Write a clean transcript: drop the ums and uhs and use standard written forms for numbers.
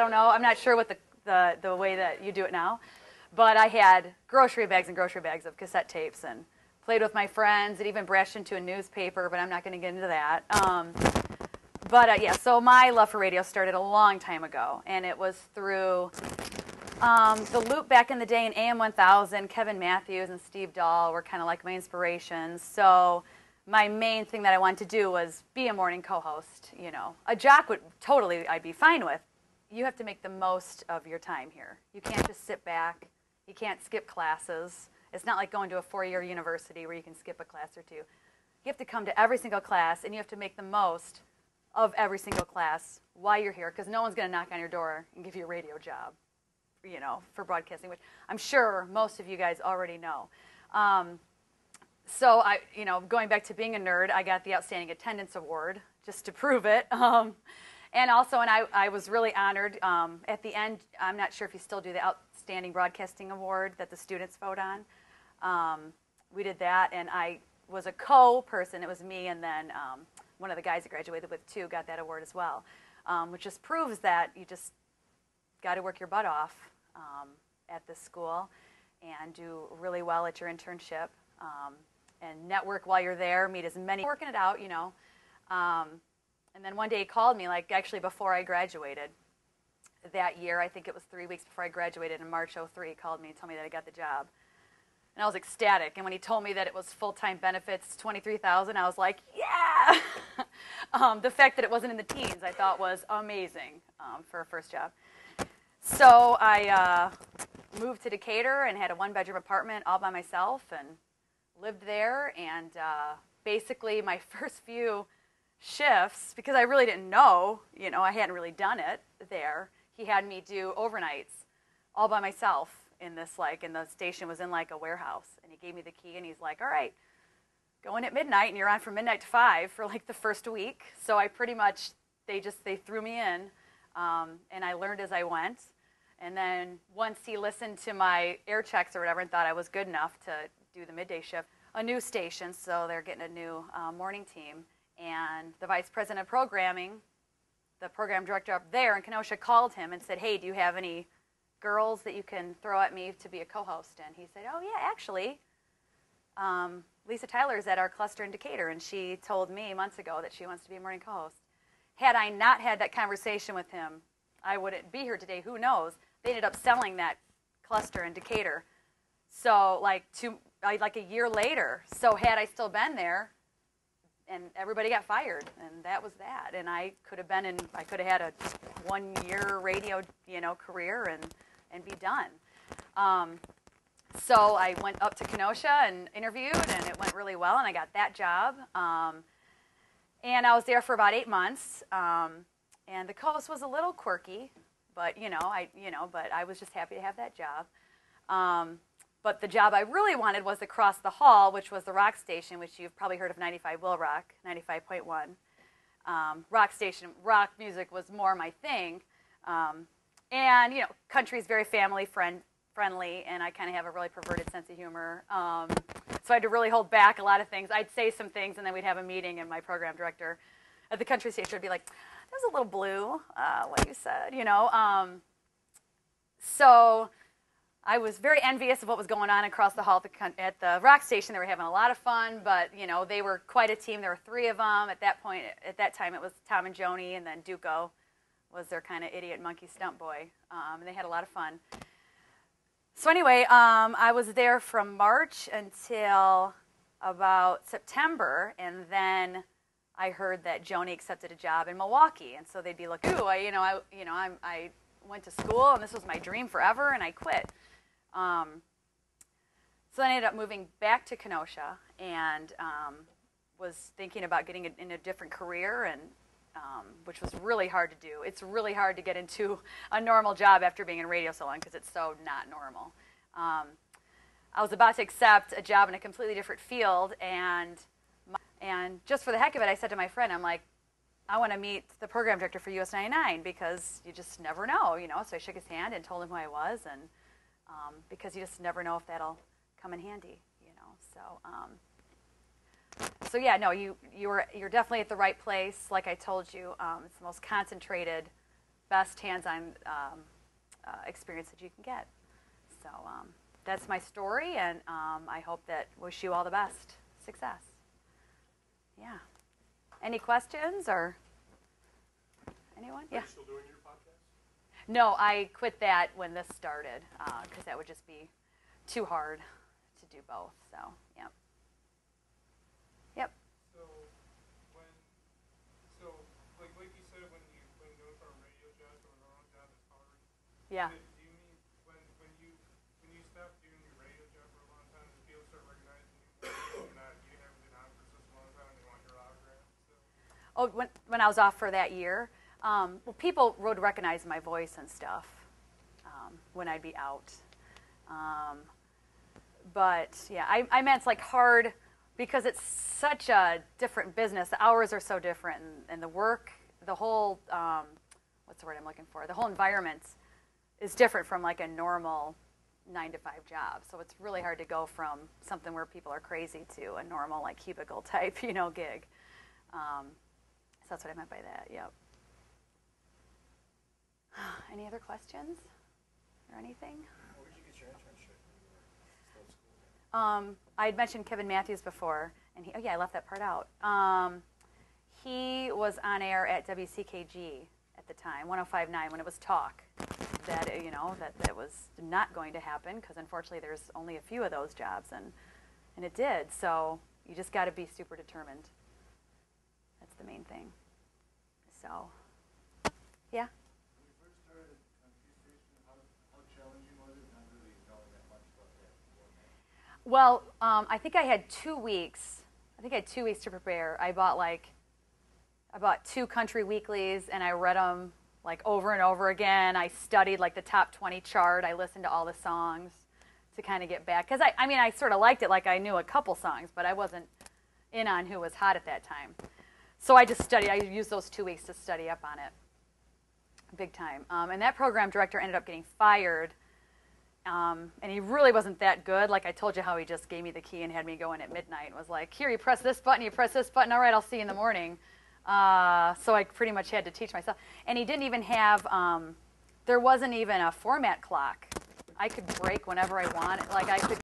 I don't know. I'm not sure what the way that you do it now, but I had grocery bags and grocery bags of cassette tapes and played with my friends. It even brashed into a newspaper, but I'm not going to get into that. Yeah, so my love for radio started a long time ago, and it was through the Loop back in the day in AM 1000. Kevin Matthews and Steve Dahl were kind of like my inspirations. So my main thing that I wanted to do was be a morning co-host. You know, a jock would totally I'd be fine with. You have to make the most of your time here. You can't just sit back. You can't skip classes. It's not like going to a 4-year university where you can skip a class or two. You have to come to every single class, and you have to make the most of every single class while you're here, because no one's going to knock on your door and give you a radio job, you know, for broadcasting, which I'm sure most of you guys already know. So you know, going back to being a nerd, I got the Outstanding Attendance Award just to prove it. And also, I was really honored at the end. I'm not sure if you still do the Outstanding Broadcasting Award that the students vote on. We did that, and I was a co-person. It was me, and then one of the guys I graduated with too got that award as well, which just proves that you just got to work your butt off at this school and do really well at your internship, and network while you're there. Meet as many, working it out, you know. And then one day he called me, like actually before I graduated that year. I think it was 3 weeks before I graduated in March '03. He called me and told me that I got the job. And I was ecstatic. And when he told me that it was full-time benefits, $23,000, I was like, yeah! The fact that it wasn't in the teens I thought was amazing for a first job. So I moved to Decatur and had a 1-bedroom apartment all by myself and lived there. And basically my first few shifts, because I really didn't know, you know, I hadn't really done it there, he had me do overnights all by myself in this, like, and the station was in like a warehouse, and he gave me the key and he's like, all right, go in at midnight and you're on from midnight to 5 for like the first week. So I pretty much, they threw me in, and I learned as I went. And then once he listened to my air checks or whatever and thought I was good enough to do the midday shift, a new station, so they're getting a new morning team. And the vice president of programming, the program director up there in Kenosha, called him and said, hey, do you have any girls that you can throw at me to be a co-host? And he said, oh, yeah, actually, Lisa Tyler is at our cluster in Decatur, and she told me months ago that she wants to be a morning co-host. Had I not had that conversation with him, I wouldn't be here today. Who knows? They ended up selling that cluster in Decatur. So like a year later. So had I still been there, and everybody got fired, and that was that. And I could have had a 1-year radio, you know, career and be done. So I went up to Kenosha and interviewed, and it went really well, and I got that job. And I was there for about 8 months. And the co-host was a little quirky, but but I was just happy to have that job. But the job I really wanted was across the hall, which was the rock station, which you've probably heard of, 95 Will Rock, 95.1. Rock station, rock music was more my thing. And, you know, country's very family friendly, and I kind of have a really perverted sense of humor. So I had to really hold back a lot of things. I'd say some things, and then we'd have a meeting, and my program director at the country station would be like, there's a little blue, what you said, you know. So I was very envious of what was going on across the hall at the rock station. They were having a lot of fun, but, you know, they were quite a team. There were 3 of them. At that time, it was Tom and Joni, and then Duco was their kind of idiot monkey stunt boy. And they had a lot of fun. So anyway, I was there from March until about September, and then I heard that Joni accepted a job in Milwaukee, and so they'd be like, ooh, I went to school, and this was my dream forever, and I quit. So I ended up moving back to Kenosha and was thinking about getting in a different career, and which was really hard to do. It's really hard to get into a normal job after being in radio so long because it's so not normal. I was about to accept a job in a completely different field, and just for the heck of it, I said to my friend, I'm like, I want to meet the program director for US 99 because you just never know, you know. So I shook his hand and told him who I was, and because you just never know if that'll come in handy, you know. So yeah, no, you're definitely at the right place. Like I told you, it's the most concentrated best hands-on experience that you can get. So that's my story, and I hope that wish you all the best success. Yeah. Any questions or anyone? Are you still doing your podcast? No, I quit that when this started because that would just be too hard to do both. So, yep. Yep. Like you said, when going for a radio job or a normal job is hard. Yeah. Do you mean when you stop doing your radio job for a long time, and people start recognizing you haven't been on for such a long time, and they want your autograph? So. Oh, when I was off for that year, well, people would recognize my voice and stuff when I'd be out. But yeah, I meant it's like hard because it's such a different business. The hours are so different, and the work, the whole, what's the word I'm looking for? The whole environment is different from like a normal 9-to-5 job. So it's really hard to go from something where people are crazy to a normal like cubicle type, gig. So that's what I meant by that. Yep. Any other questions or anything? Where did you get your internship? I had mentioned Kevin Matthews before, and I left that part out. He was on air at WCKG at the time, 105.9, when it was talk. That that was not going to happen because unfortunately there's only a few of those jobs, and it did. So you just got to be super determined. That's the main thing. So, yeah. When you first started on P-Station, how challenging was it? Not really knowing that much about that beforehand. Well, I think I had 2 weeks. I think I had 2 weeks to prepare. I bought 2 country weeklies, and I read them like over and over again. I studied like the top 20 chart. I listened to all the songs to kind of get back. Because I sort of liked it, like I knew a couple songs, but I wasn't in on who was hot at that time. So I just studied. I used those 2 weeks to study up on it big time. And that program director ended up getting fired. And he really wasn't that good. Like I told you how he just gave me the key and had me go in at midnight and was like, here, you press this button, you press this button. All right, I'll see you in the morning. So I pretty much had to teach myself. And he didn't even have, there wasn't even a format clock. I could break whenever I wanted. Like I could